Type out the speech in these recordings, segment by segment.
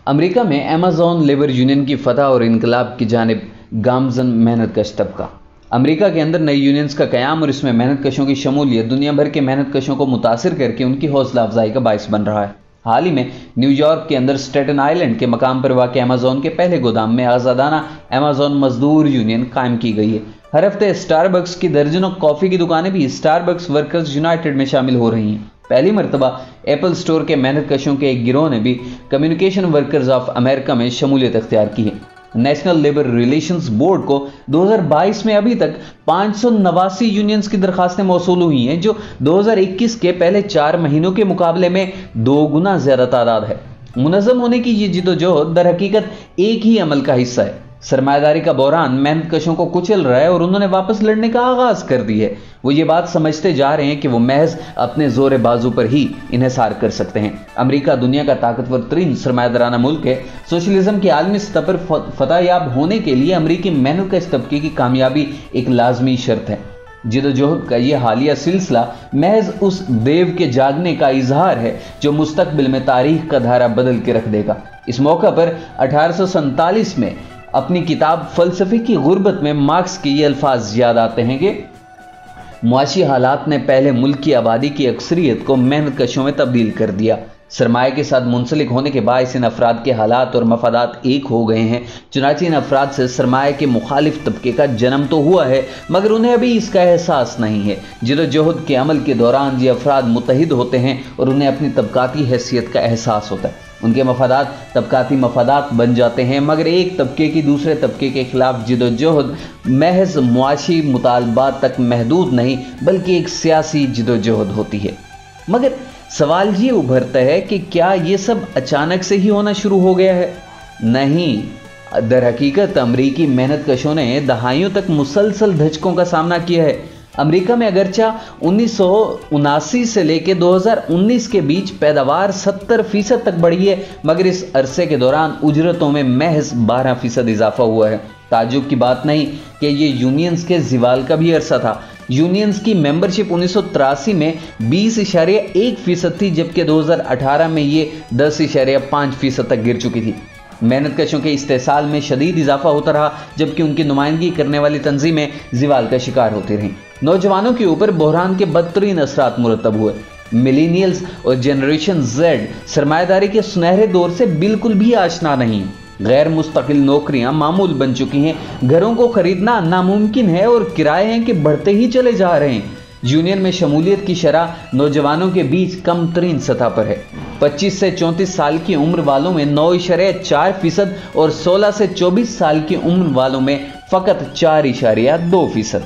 America में Amazon labour union की फतह और इनकलाब की जानिब गामजन मेहनत कश तबका। अमेरिका के अंदर नई यूनियंस का क़याम और इसमें मेहनत कशों की शमूलियत दुनिया भर के मेहनत कशों को मुतासिर करके उनकी हौसला अफजाई का बाइस बन रहा है। हाल ही में न्यूयॉर्क के अंदर स्टेटन आइलैंड के मकाम पर वाक़ अमेज़न के पहले गोदाम में आज़ादाना अमेज़न मजदूर यूनियन कायम की गई है। हर हफ्ते स्टारबक्स की दर्जनों कॉफ़ी की दुकानें भी स्टारबक्स वर्कर्स यूनाइटेड में शामिल हो रही हैं। पहली मरतबा एप्पल स्टोर के मेहनत कशों के एक गिरोह ने भी कम्युनिकेशन वर्कर्स ऑफ अमेरिका में शमूलियत अख्तियार की है। नेशनल लेबर रिलेशंस बोर्ड को 2022 में अभी तक 589 यूनियंस की दरखास्तें मौसूल हुई हैं, जो 2021 के पहले 4 महीनों के मुकाबले में 2 गुना ज्यादा तादाद है। मुनज़्ज़म होने की ये जिदोजहद दर हकीकत एक ही अमल का हिस्सा है। सरमायादारी का बहरान मेहनत कशों को कुचल रहा है और उन्होंने वापस लड़ने का आगाज कर दी है। वो ये बात समझते जा रहे हैं कि वो महज अपने जोर बाजू पर ही इन्हिसार कर सकते हैं। अमेरिका दुनिया का ताकतवर तरीन सरमायादाराना मुल्क है। सोशलिज्म के आलमी सतह पर फतहयाब होने के लिए अमेरिकी मेहनत कश तबके की कामयाबी एक लाजमी शर्त है। जिदोजहद का यह हालिया सिलसिला महज उस देव के जागने का इजहार है जो मुस्तकबिल में तारीख का धारा बदल के रख देगा। इस मौका पर 1847 में अपनी किताब फलसफे की गुर्बत में मार्क्स के ये अल्फाज याद आते हैं कि मुआशी हालात ने पहले मुल्क की आबादी की अक्सरियत को मेहनत कशों में तब्दील कर दिया। सरमाए के साथ मुंसलिक होने के बायस इन अफराद के हालात और मफादात एक हो गए हैं। चुनांचे इन अफराद से सरमाए के मुखालिफ तबके का जन्म तो हुआ है, मगर उन्हें अभी इसका एहसास नहीं है। जिदोजहद के अमल के दौरान ये अफराद मुतहिद होते हैं और उन्हें अपनी तबकाती हैसियत का एहसास होता है। उनके मफादात तबकाती मफादात बन जाते हैं, मगर एक तबके की दूसरे तबके के खिलाफ जिदोजहद महज मुआशी मुतालबात तक महदूद नहीं, बल्कि एक सियासी जिदोजहद होती है। मगर सवाल ये उभरता है कि क्या ये सब अचानक से ही होना शुरू हो गया है? नहीं, दर हकीकत अमरीकी मेहनत कशों ने दहाइयों तक मुसलसल धचकों का सामना किया है। अमेरिका में अगरचा 1979 से लेकर 2019 के बीच पैदावार 70% तक बढ़ी है, मगर इस अरसे के दौरान उजरतों में महज 12% इजाफा हुआ है। ताज्जुब की बात नहीं कि ये यूनियंस के जिवाल का भी अरसा था। यूनियंस की मेंबरशिप 1983 में 20.1% थी, जबकि 2018 में ये 10.5% तक गिर चुकी थी। मेहनत कशों के इस्तेसाल में शदीद इजाफा होता रहा, जबकि उनकी नुमाइंदगी करने वाली तंजीमें जिवाल का शिकार होती रहीं। नौजवानों के ऊपर बहरान के बदतरीन असरात मुरतब हुए। मिलेनियल्स और जनरेशन जेड सरमायादारी के सुनहरे दौर से बिल्कुल भी आशना नहीं। गैर मुस्तकिल नौकरियां मामूल बन चुकी हैं, घरों को खरीदना नामुमकिन है और किराए हैं कि बढ़ते ही चले जा रहे हैं। यूनियन में शमूलियत की शरह नौजवानों के बीच कम तरीन सतह पर है। 25 से 34 साल की उम्र वालों में 9.4% और 16 से 24 साल की उम्र वालों में फ़कत 4.2%।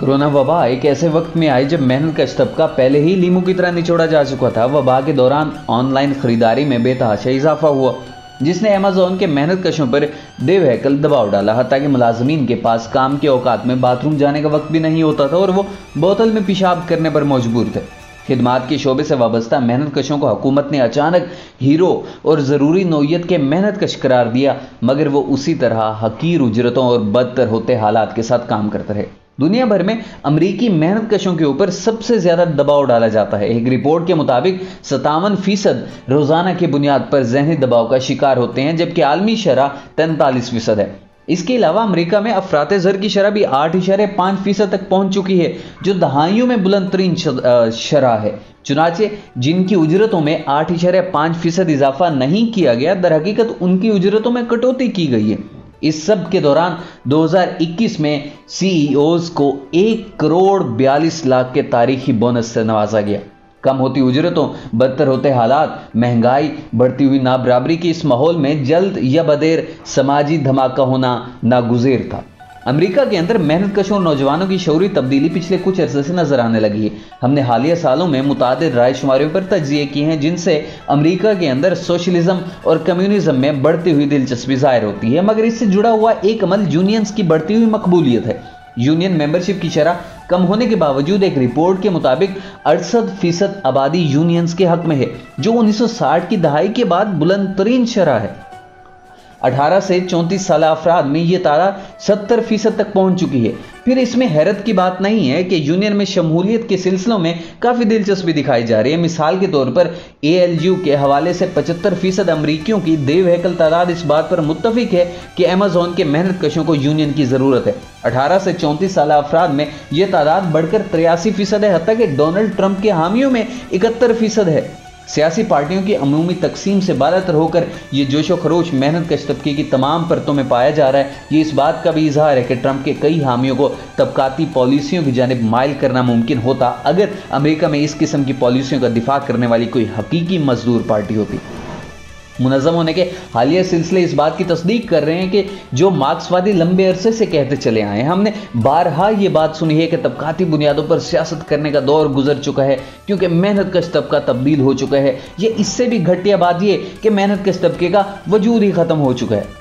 कोरोना वबा एक ऐसे वक्त में आई जब मेहनत कश तबका पहले ही लीमू की तरह निचोड़ा जा चुका था। वबा के दौरान ऑनलाइन खरीदारी में बेतहाशा इजाफा हुआ, जिसने अमेज़न के मेहनत कशों पर बेवहकल दबाव डाला। हत्ता कि मुलाजमीन के पास काम के औकात में बाथरूम जाने का वक्त भी नहीं होता था और वो बोतल में पेशाब करने पर मजबूर थे। खिदमात के शोबे से वाबस्ता मेहनत कशों को हुकूमत ने अचानक हीरो और ज़रूरी नौयत के मेहनत कश करार दिया, मगर वो उसी तरह हकीर उजरतों और बदतर होते हालात के साथ काम करते रहे। दुनिया भर में अमरीकी मेहनत कशों के ऊपर सबसे ज्यादा दबाव डाला जाता है। एक रिपोर्ट के मुताबिक 57% रोजाना की बुनियाद पर ज़हनी दबाव का शिकार होते हैं, जबकि आलमी शरह 43% है। इसके अलावा अमेरिका में अफरात ज़र की शरह भी 8.5% तक पहुंच चुकी है, जो दहाइयों में बुलंद तरीन शरह है। चुनाचे जिनकी उजरतों में 8.5% इजाफा नहीं किया गया, दर हकीकत उनकी उजरतों में कटौती की गई है। इस सब के दौरान 2021 में सीईओज को 1.42 करोड़ के तारीखी बोनस से नवाजा गया। कम होती उजरतों, बदतर होते हालात, महंगाई, बढ़ती हुई नाबराबरी के इस माहौल में जल्द या बदेर समाजी धमाका होना नागुज़ेर था। अमेरिका के अंदर मेहनत कशों और नौजवानों की शऊरी तब्दीली पिछले कुछ अरसे से नजर आने लगी है। हमने हालिया सालों में मुतादिद राय शुमारियों पर तज्जिए किए हैं, जिनसे अमेरिका के अंदर सोशलिज्म और कम्युनिज्म में बढ़ती हुई दिलचस्पी जाहिर होती है, मगर इससे जुड़ा हुआ एक अमल यूनियंस की बढ़ती हुई मकबूलियत है। यूनियन मेंबरशिप की शरह कम होने के बावजूद एक रिपोर्ट के मुताबिक 68% आबादी यूनियंस के हक में है, जो 1960 की दहाई के बाद बुलंद तरीन शरह है। 18 से 34 साल अफराद में यह तादाद 70% तक पहुंच चुकी है। फिर इसमें हैरत की बात नहीं है कि यूनियन में शमूलियत के सिलसिलों में काफी दिलचस्पी दिखाई जा रही है। मिसाल के तौर पर ALU के हवाले से 75% अमरीकियों की देवहैकल तादाद इस बात पर मुत्तफिक है कि अमेज़न के मेहनत कशों को यूनियन की जरूरत है। 18 से 34 साल अफराद में यह तादाद बढ़कर 83% है, हत्ता कि डोनाल्ड ट्रंप के हामियों में 71% है। सियासी पार्टियों की अमूमी तकसीम से बालातर होकर ये जोशो खरोश मेहनत कश तबके की तमाम परतों में पाया जा रहा है। ये इस बात का भी इजहार है कि ट्रंप के कई हामियों को तबकाती पॉलिसियों की जानिब माइल करना मुमकिन होता अगर अमेरिका में इस किस्म की पॉलिसियों का दिफा करने वाली कोई हकीकी मजदूर पार्टी होती। मुनज़्ज़म होने के हालिया सिलसिले इस बात की तस्दीक कर रहे हैं कि जो मार्क्सवादी लंबे अरसे से कहते चले आए हैं। हमने बारहा ये बात सुनी है कि तबकाती बुनियादों पर सियासत करने का दौर गुजर चुका है क्योंकि मेहनत कश तबका तब्दील हो चुका है। ये इससे भी घटिया बात ये कि मेहनत कश तबके का वजूद ही ख़त्म हो चुका है।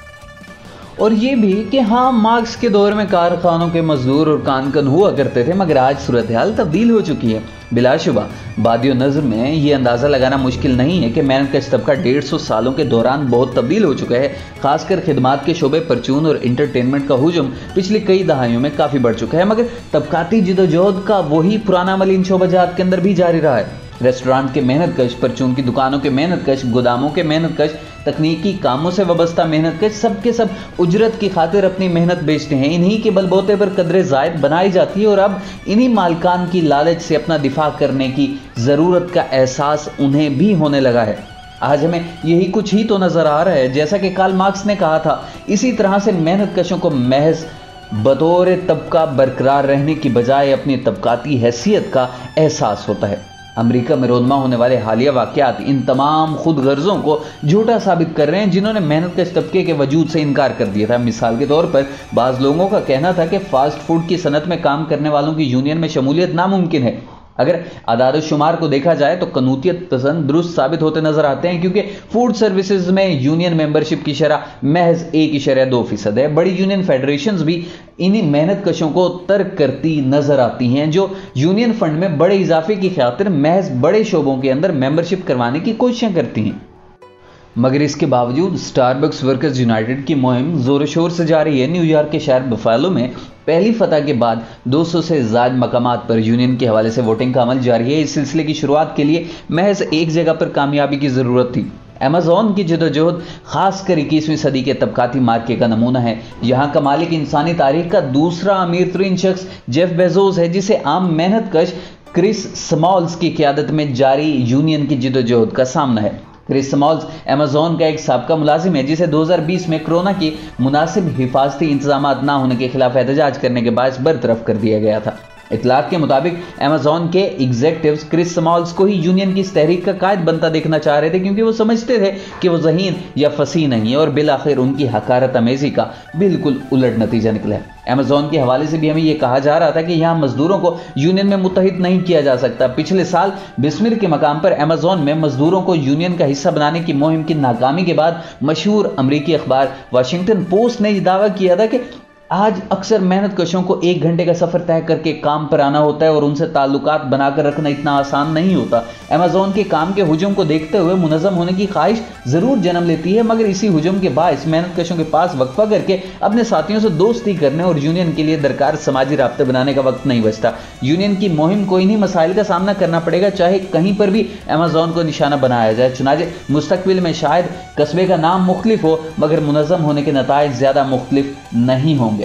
और ये भी कि हाँ, मार्क्स के दौर में कारखानों के मजदूर और कानकन हुआ करते थे, मगर आज सूरत हाल तब्दील हो चुकी है। बिलाशुबा बादियो नज़र में ये अंदाज़ा लगाना मुश्किल नहीं है कि मेहनत कश तबका 150 सालों के दौरान बहुत तब्दील हो चुका है। खासकर खिदमात के शोबे, परचून और इंटरटेनमेंट का हुजूम पिछली कई दहाइयों में काफ़ी बढ़ चुका है, मगर तबकाती जिदोजहद का वही पुराना अमल इन शोबाजात के अंदर भी जारी रहा है। रेस्टोरेंट के मेहनत कश, परचून की दुकानों के मेहनत कश, गोदामों के मेहनत कश, तकनीकी कामों से वाबस्ता मेहनत कश, सबके सब उजरत की खातिर अपनी मेहनत बेचते हैं। इन्हीं के बलबूते पर कदरे ज़ायद बनाई जाती है और अब इन्हीं मालिकान की लालच से अपना दिफा करने की ज़रूरत का एहसास उन्हें भी होने लगा है। आज हमें यही कुछ ही तो नज़र आ रहा है। जैसा कि कार्ल मार्क्स ने कहा था, इसी तरह से मेहनत कशों को महज बतौर तबका बरकरार रहने की बजाय अपनी तबकाती हैसियत का एहसास होता है। अमेरिका में रोनमा होने वाले हालिया वाक़यात इन तमाम खुद गर्जों को झूठा साबित कर रहे हैं जिन्होंने मेहनत कश तबके के वजूद से इनकार कर दिया था। मिसाल के तौर पर बाज़ लोगों का कहना था कि फास्ट फूड की सनत में काम करने वालों की यूनियन में शमूलियत नामुमकिन है। अगर आदाद शुमार को देखा जाए तो कनूतियत पसंद दुरुस्त साबित होते नजर आते हैं, क्योंकि फूड सर्विसेज में यूनियन मेंबरशिप की शरह महज 1.2% है। बड़ी यूनियन फेडरेशंस भी इन्हीं मेहनत कशों को तर्क करती नजर आती हैं, जो यूनियन फंड में बड़े इजाफे की खातिर महज बड़े शोबों के अंदर मेंबरशिप करवाने की कोशिशें करती हैं। मगर इसके बावजूद स्टारबक्स वर्कर्स यूनाइटेड की मुहिम जोर शोर से जारी है। न्यूयॉर्क के शहर बफालो में पहली फतह के बाद 200 से ज़ायद मकामात पर यूनियन के हवाले से वोटिंग का अमल जारी है। इस सिलसिले की शुरुआत के लिए महज एक जगह पर कामयाबी की ज़रूरत थी। अमेज़न की जदोजहद खासकर 21वीं सदी के तबकाती मार्के का नमूना है। यहाँ का मालिक इंसानी तारीख का दूसरा अमीर तरीन शख्स जेफ बेजोस है, जिसे आम मेहनत कश क्रिस स्मॉल्स की क़यादत में जारी यूनियन की जदोजहद का सामना है। क्रिस स्मॉल्स अमेज़न का एक साबका मुलाजिम है, जिसे 2020 में कोरोना की मुनासिब हिफाजती इंतजाम ना होने के खिलाफ एहतजाज करने के बाद बरतरफ कर दिया गया था। इतलात के मुताबिक अमेज़न के एग्जेक्टिव्स क्रिस स्मॉल्स को ही यूनियन की इस तहरीक का कायद बनता देखना चाह रहे थे, क्योंकि वो समझते थे कि वो ज़हीन या फसी नहीं है, और बिलाखिर उनकी हकारत अमेज़ी का बिल्कुल उलट नतीजा निकला है। अमेज़न के हवाले से भी हमें यह कहा जा रहा था कि यहाँ मजदूरों को यूनियन में मुत्तहिद नहीं किया जा सकता। पिछले साल बिस्मिर के मकाम पर अमेज़न में मजदूरों को यूनियन का हिस्सा बनाने की मुहिम की नाकामी के बाद मशहूर अमरीकी अखबार वाशिंगटन पोस्ट ने यह दावा किया था कि आज अक्सर मेहनत कशों को 1 घंटे का सफ़र तय करके काम पर आना होता है और उनसे ताल्लुकात बनाकर रखना इतना आसान नहीं होता। अमेज़न के काम के हुजूम को देखते हुए मुनज़्ज़म होने की ख्वाहिश ज़रूर जन्म लेती है, मगर इसी हुजूम के बायस मेहनत कशों के पास वक्फा करके अपने साथियों से दोस्ती करने और यूनियन के लिए दरकार समाजी राब्ते बनाने का वक्त नहीं बचता। यूनियन की मुहिम को इन्हीं मसाइल का सामना करना पड़ेगा, चाहे कहीं पर भी अमेज़न को निशाना बनाया जाए। चुनाचे मुस्तकबिल में शायद कस्बे का नाम मुख्तलिफ हो, मगर मुनज़्ज़म होने के नताइज ज़्यादा मुख्तलिफ नहीं होंगे।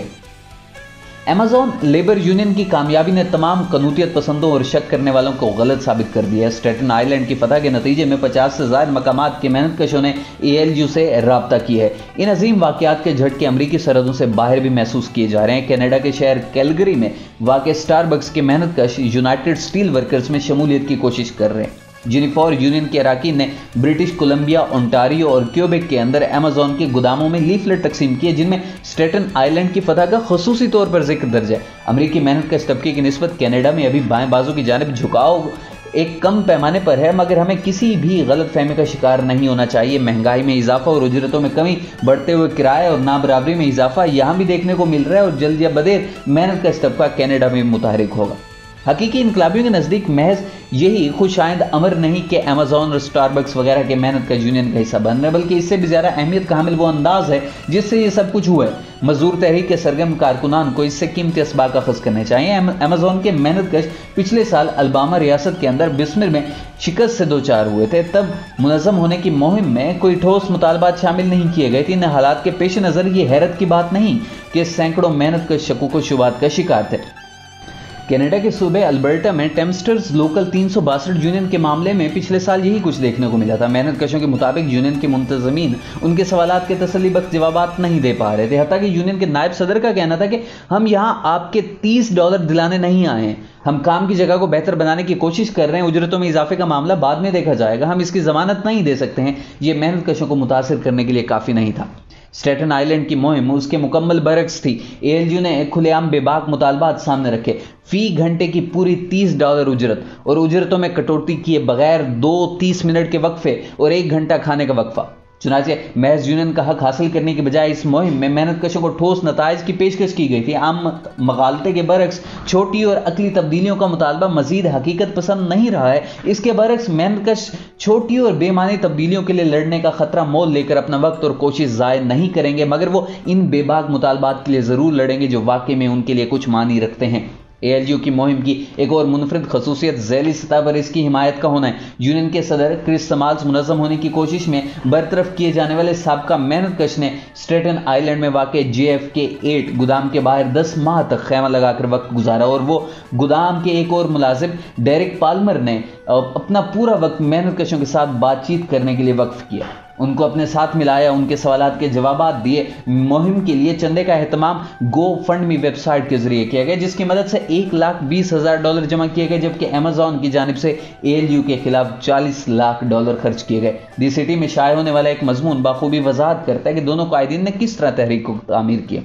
अमेज़न लेबर यूनियन की कामयाबी ने तमाम कनूतियत पसंदों और शक करने वालों को गलत साबित कर दिया है। स्टेटन आइलैंड की फतह के नतीजे में 50 से ज़ायद मकामात के मेहनत कशों ने ALU से राब्ता किया है। इन अजीम वाक़यात के झटके अमरीकी सरहदों से बाहर भी महसूस किए जा रहे हैं। कनाडा के शहर कैलगरी में वाक़ स्टारबक्स के मेहनत कश यूनाइटेड स्टील वर्कर्स में शमूलियत की कोशिश कर रहे हैं। यूनिफॉर यूनियन के अराकीन ने ब्रिटिश कोलंबिया, ओंटारियो और क्यूबेक के अंदर अमेज़न के गोदामों में लीफलेट तकसीम किए, जिनमें स्टेटन आइलैंड की फतह का खुसूसी तौर पर जिक्र दर्ज है। अमरीकी मेहनत कश तबके की निस्बत कनाडा में अभी बाएं बाजू की जानिब झुकाव एक कम पैमाने पर है, मगर हमें किसी भी गलत फहमी का शिकार नहीं होना चाहिए। महंगाई में इजाफा और उजरतों में कमी, बढ़ते हुए किराए और नाबराबरी में इजाफा यहाँ भी देखने को मिल रहा है, और जल्द या बदेर मेहनत कश तबका कनाडा में मुतहरिक होगा। हकीकी इनकलाबियों के नज़दीक महज यही खुशाइंद अमर नहीं कि अमेजॉन और स्टारबक्स वगैरह के मेहनत का यूनियन का हिस्सा बन रहे, बल्कि इससे भी ज़्यादा अहमियत का हामिल वो अंदाज है जिससे ये सब कुछ हुआ है। मजदूर तहरीक के सरगर्म कारकुनान को इससे कीमती असबाक अखज़ करने चाहिए। अमेजॉन के मेहनत कश पिछले साल अलबामा रियासत के अंदर बिस्मिर में शिकस्त से दो चार हुए थे, तब मुनज़्ज़म होने की मुहिम में कोई ठोस मुतालबात शामिल नहीं किए गए थे। इन हालात के पेश नज़र ये हैरत की बात नहीं कि सैकड़ों मेहनत कश शकूक व शुबात का शिकार थे। कनाडा के सूबे अल्बर्टा में टेम्स्टर्स लोकल 362 यूनियन के मामले में पिछले साल यही कुछ देखने को मिला था। मेहनत कशों के मुताबिक यूनियन के मुंतज़मीन उनके सवालात के तसल्लीबख्श जवाबात नहीं दे पा रहे थे। हत्ता कि यूनियन के नायब सदर का कहना था कि हम यहाँ आपके $30 दिलाने नहीं आए हैं, हम काम की जगह को बेहतर बनाने की कोशिश कर रहे हैं। उजरतों में इजाफे का मामला बाद में देखा जाएगा, हम इसकी जमानत नहीं दे सकते हैं। यह मेहनत कशों को मुतासिर करने के लिए काफ़ी नहीं था। स्टेटन आइलैंड की मुहिम उसके मुकम्मल बरक्स थी। एएलयू ने खुलेआम बेबाक मुतालबात सामने रखे, फी घंटे की पूरी $30 उजरत और उजरतों में कटौती किए बगैर 2 30 मिनट के वक्फे और 1 घंटा खाने का वक्फा। चुनाचे महज यूनियन का हक हासिल करने के बजाय इस मुहिम में मेहनत कशों को ठोस नताइज की पेशकश की गई थी। आम मगालते के बरक्स छोटी और अकली तब्दीलियों का मुतालबा मजीद हकीकत पसंद नहीं रहा है। इसके बरक्स मेहनत कश छोटी और बेमानी तब्दीलियों के लिए लड़ने का खतरा मोल लेकर अपना वक्त और कोशिश ज़ाय नहीं करेंगे, मगर वो इन बेबाक मुतालबात के लिए ज़रूर लड़ेंगे जो वाकई में उनके लिए कुछ मानी रखते हैं। एएलयू की मुहिम की एक और मुनफरिद खसूसियत ज़ैली सतह पर इसकी हिमायत का होना है। यूनियन के सदर क्रिस समाल्स मुनज़्ज़म होने की कोशिश में बरतरफ किए जाने वाले साबका मेहनत कश ने स्टेटन आइलैंड में वाक़ JFK 8 गुदाम के बाहर 10 माह तक खैमा लगाकर वक्त गुजारा और वो गुदाम के एक और मुलाजिम डेरिक पाल्मर ने अपना पूरा वक्त मेहनत कशों के साथ बातचीत करने के लिए वक्फ किया, उनको अपने साथ मिलाया, उनके सवालात के जवाबात दिए। मुहिम के लिए चंदे का एहतमाम GoFundMe वेबसाइट के जरिए किया गया, जिसकी मदद से $1,20,000 जमा किए गए, जबकि अमेजॉन की जानिब से ALU के खिलाफ $40 लाख खर्च किए गए। दी सिटी में शाये होने वाला एक मजमून बाखूबी वजाहत करता है कि दोनों कायदीन ने किस तरह तहरीक को तामीर किया।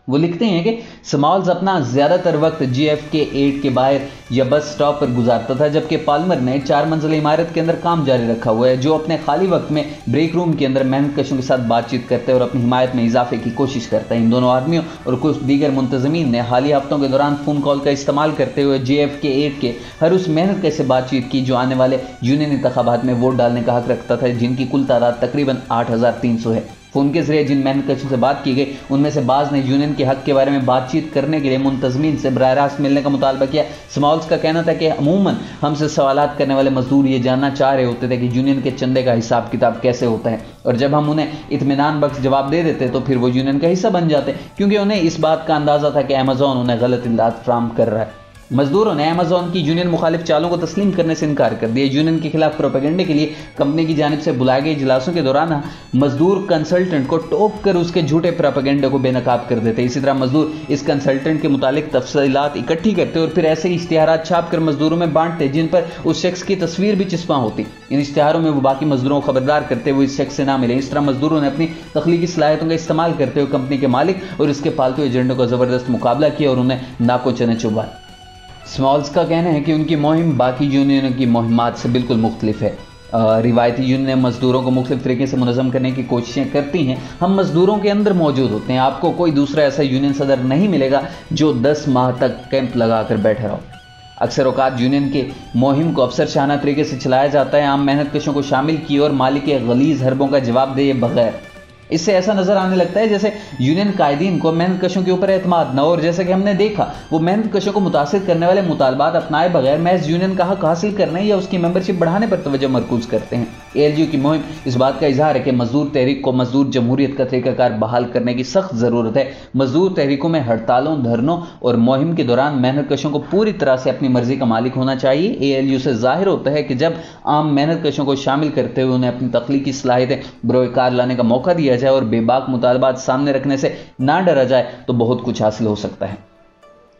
वो लिखते हैं कि स्मॉल्स अपना ज़्यादातर वक्त JFK 8 के बाहर या बस स्टॉप पर गुजारता था, जबकि पाल्मर ने 4 मंजिला इमारत के अंदर काम जारी रखा हुआ है, जो अपने खाली वक्त में ब्रेक रूम के अंदर मेहनत कशों के साथ बातचीत करते हैं और अपनी हिमायत में इजाफे की कोशिश करता है। इन दोनों आदमियों और कुछ दीगर मुंतज़मीन ने हालिया हफ्तों के दौरान फ़ोन कॉल का इस्तेमाल करते हुए JFK 8 के हर उस मेहनत कश से बातचीत की जो आने वाले यूनियन इंतखाबात में वोट डालने का हक रखता था, जिनकी कुल तादाद तकरीबन 8,300 है। फ़ोन के जरिए जिन मेहनत कशों से बात की गई उनमें से बाज़ ने यूनियन के हक के बारे में बातचीत करने के लिए मुंतज़मीन से बराह रास्त मिलने का मुतालबा किया। स्मॉल्स का कहना था कि अमूमन हमसे सवालात करने वाले मजदूर ये जानना चाह रहे होते थे कि यूनियन के चंदे का हिसाब किताब कैसे होता है, और जब हम उन्हें इत्मीनान बख्श जवाब दे देते तो फिर वो यूनियन का हिस्सा बन जाते, क्योंकि उन्हें इस बात का अंदाज़ा था कि अमेजॉन उन्हें गलत इमदाद फराहम कर रहा है। मजदूरों ने अमेजॉन की यूनियन मुखालिफ चालों को तस्लीम करने से इनकार कर दिया। यूनियन के खिलाफ प्रोपेगेंडे के लिए कंपनी की जानिब से बुलाए गए इजलासों के दौरान मजदूर कंसल्टेंट को टोक कर उसके झूठे प्रोपेगेंडे को बेनकाब कर देते। इसी तरह मजदूर इस कंसल्टेंट के मुतालिक तफसीलात इकट्ठी करते और फिर ऐसे इश्तिहारात छाप कर मजदूरों में बांटते जिन पर उस शख्स की तस्वीर भी चिस्पा होती। इन इश्तिहारों में वो बाकी मजदूरों को खबरदार करते हुए इस शख्स से ना मिले। इस तरह मजदूरों ने अपनी तख्लीकी सलाहियतों का इस्तेमाल करते हुए कंपनी के मालिक और इसके पालतू एजेंटों का ज़बरदस्त मुकाबला किया और उन्हें नाको चने चुभाए। स्मॉल्स का कहना है कि उनकी मुहिम बाकी यूनियनों की मुहिमात से बिल्कुल मुख्तलिफ है। रिवायती यूनियन मजदूरों को मुख्तलिफ तरीके से मुनज़्ज़म करने की कोशिशें करती हैं। हम मजदूरों के अंदर मौजूद होते हैं। आपको कोई दूसरा ऐसा यूनियन सदर नहीं मिलेगा जो 10 माह तक कैंप लगा कर बैठे रहो। अक्सर औकात यूनियन के मुहिम को अफसर शाहाना तरीके से चलाया जाता है, आम मेहनत कशों को शामिल किए और मालिक के गलीज़ हरबों का जवाब दिए बगैर। इससे ऐसा नजर आने लगता है जैसे यूनियन कायदीन को मेहनत कशों के ऊपर एतमाद न हो, और जैसे कि हमने देखा वो मेहनत कशों को मुतासिर करने वाले मुतालबात अपनाए बगैर महज यूनियन का हक हासिल करने या उसकी मेंबरशिप बढ़ाने पर तवज्जो मरकूज करते हैं। ALU की मुहिम इस बात का इजहार है कि मजदूर तहरीक को मजदूर जमहूरियत का तरीक़ाकार बहाल करने की सख्त ज़रूरत है। मजदूर तहरीकों में हड़तालों, धरनों और मुहिम के दौरान मेहनत कशों को पूरी तरह से अपनी मर्जी का मालिक होना चाहिए। ALU से जाहिर होता है कि जब आम मेहनत कशों को शामिल करते हुए उन्हें अपनी तख्लीकी सलाहियतें बरोकार लाने का मौका दिया जाए और बेबाक मुतालबात सामने रखने से ना डरा जाए तो बहुत कुछ हासिल हो सकता है।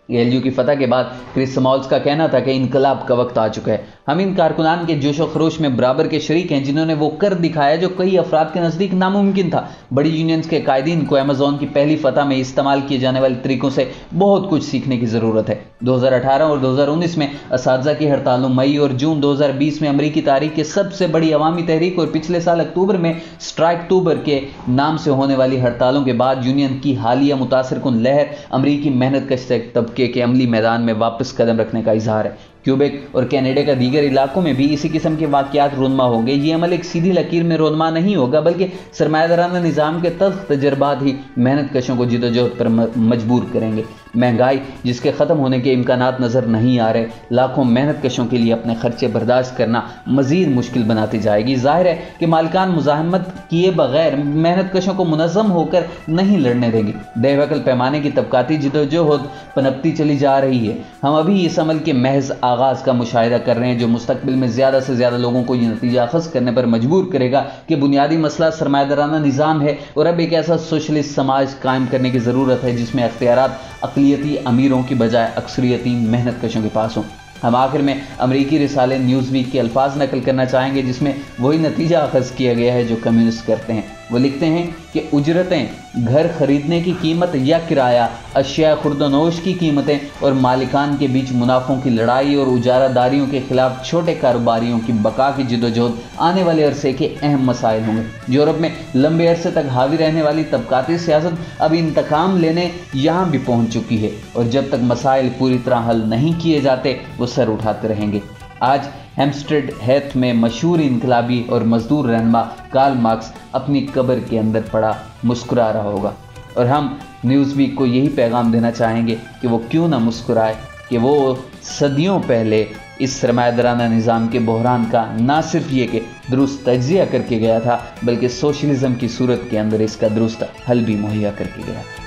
ALU की फतह के बाद क्रिस स्मॉल्स का कहना था कि इनकलाब का वक्त आ चुका है। हम इन कारकुनान के जोशो खरोश में बराबर के शरीक हैं जिन्होंने वो कर दिखाया जो कई अफराद के नज़दीक नामुमकिन था। बड़ी यूनियंस के कायदीन को अमेजॉन की पहली फतह में इस्तेमाल किए जाने वाले तरीकों से बहुत कुछ सीखने की ज़रूरत है। 2018 और 2019 में असातिज़ा की हड़तालों, मई और जून 2020 में अमरीकी तारीख की सबसे बड़ी अवामी तहरीक और पिछले साल अक्टूबर में स्ट्राइक अक्टूबर के नाम से होने वाली हड़तालों के बाद यूनियन की हालिया मुतासिर कुन लहर अमरीकी मेहनत कश तबके तबके के अमली मैदान में वापस कदम रखने का इजहार है। क्यूबेक और कनाडा का दीगर इलाकों में भी इसी किस्म के वाक़यात रोनमा होंगे। ये अमल एक सीधी लकीर में रोनमा नहीं होगा, बल्कि सरमायादाराना निज़ाम के तल्ख तजर्बात ही मेहनत कशों को जिदोजहद पर मजबूर करेंगे। महंगाई जिसके ख़त्म होने के इम्कानात नज़र नहीं आ रहे, लाखों मेहनत कशों के लिए अपने खर्चे बर्दाश्त करना मज़ीद मुश्किल बनाती जाएगी। जाहिर है कि मालिकान मुज़ाहमत किए बगैर मेहनत कशों को मुनज़्ज़म होकर नहीं लड़ने देंगे। बेवकल पैमाने की तबकाती जिदोजहद पनपती चली जा रही है। हम अभी इस अमल के महज आगाज़ का मुशाहिदा कर रहे हैं, जो मुस्तकबिल में ज़्यादा से ज़्यादा लोगों को ये नतीजा अखज़ करने पर मजबूर करेगा कि बुनियादी मसला सरमायादाराना निज़ाम है और अब एक ऐसा सोशलिस्ट समाज कायम करने की ज़रूरत है जिसमें अख्तियारात अक़लियती अमीरों की बजाय अक्सरियती मेहनत कशों के पास हों। हम आखिर में अमरीकी रिसाले न्यूज़वीक के अल्फाज नकल करना चाहेंगे जिसमें वही नतीजा अखज़ किया गया है जो कम्युनिस्ट करते हैं। वो लिखते हैं कि उजरतें, घर खरीदने की कीमत या किराया, अशिया खुर्दनोश की कीमतें और मालिकान के बीच मुनाफों की लड़ाई और उजारादारियों के खिलाफ छोटे कारोबारियों की बका की जिदोजहद आने वाले अरसे के अहम मसाइल होंगे। यूरोप में लंबे अरसे तक हावी रहने वाली तबकाती सियासत अब इंतकाम लेने यहाँ भी पहुँच चुकी है और जब तक मसाइल पूरी तरह हल नहीं किए जाते वो सर उठाते रहेंगे। आज हेम्स्टेड हेथ में मशहूर इनकलाबी और मजदूर रहनुमा कार्ल मार्क्स अपनी कब्र के अंदर पड़ा मुस्कुरा रहा होगा और हम न्यूज़वीक को यही पैगाम देना चाहेंगे कि वो क्यों ना मुस्कुराए, कि वो सदियों पहले इस सरमायादाराना निज़ाम के बहरान का ना सिर्फ ये कि दुरुस्त तज्जिया करके गया था, बल्कि सोशलिज़म की सूरत के अंदर इसका दुरुस्त हल भी मुहैया करके गया था।